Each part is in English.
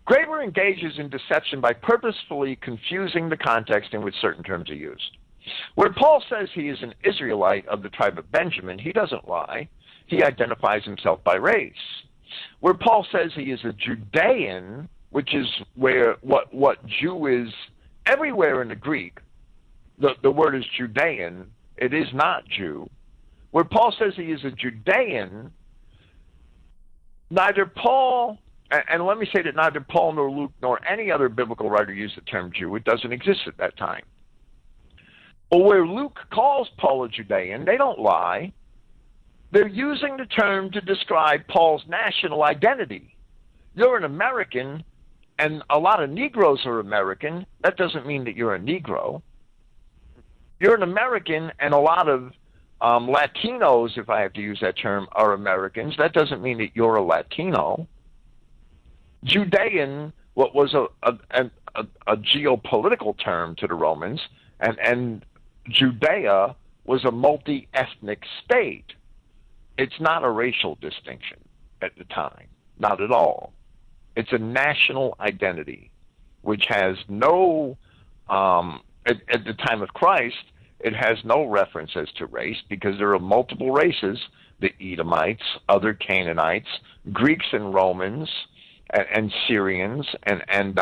Graeber engages in deception by purposefully confusing the context in which certain terms are used. Where Paul says he is an Israelite of the tribe of Benjamin, he doesn't lie. He identifies himself by race. Where Paul says he is a Judean, which is where what Jew is everywhere in the Greek, the word is Judean, it is not Jew. Where Paul says he is a Judean, neither Paul, and let me say that neither Paul nor Luke nor any other biblical writer used the term Jew. It doesn't exist at that time. But where Luke calls Paul a Judean, they don't lie. They're using the term to describe Paul's national identity. You're an American, and a lot of Negroes are American. That doesn't mean that you're a Negro. You're an American, and a lot of Latinos, if I have to use that term, are Americans. That doesn't mean that you're a Latino. Judean, what was a geopolitical term to the Romans, and Judea was a multi-ethnic state. It's not a racial distinction at the time, not at all. It's a national identity, which has no, at the time of Christ, it has no reference as to race because there are multiple races, the Edomites, other Canaanites, Greeks and Romans, and Syrians, and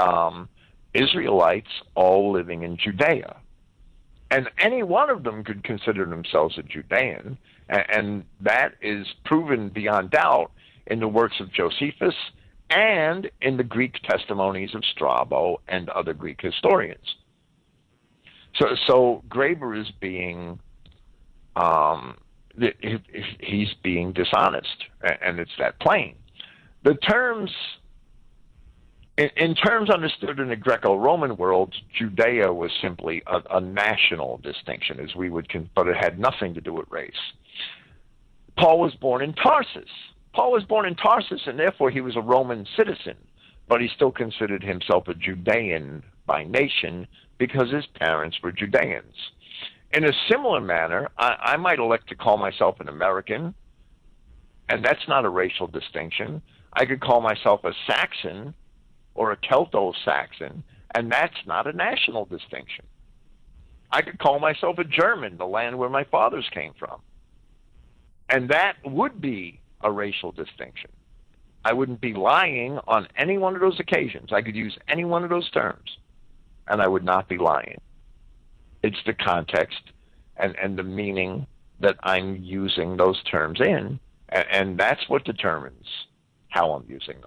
Israelites all living in Judea. And any one of them could consider themselves a Judean, and that is proven beyond doubt in the works of Josephus and in the Greek testimonies of Strabo and other Greek historians. So Graeber is being, he's being dishonest, and it's that plain. The terms, in terms understood in the Greco-Roman world, Judea was simply a national distinction, as we would, but it had nothing to do with race. Paul was born in Tarsus. Paul was born in Tarsus, and therefore he was a Roman citizen, but he still considered himself a Judean by nation because his parents were Judeans. In a similar manner, I might elect to call myself an American, and that's not a racial distinction. I could call myself a Saxon or a Celto-Saxon, and that's not a national distinction. I could call myself a German, the land where my fathers came from, and that would be a racial distinction. I wouldn't be lying on any one of those occasions. I could use any one of those terms, and I would not be lying. It's the context and the meaning that I'm using those terms in, and that's what determines how I'm using them.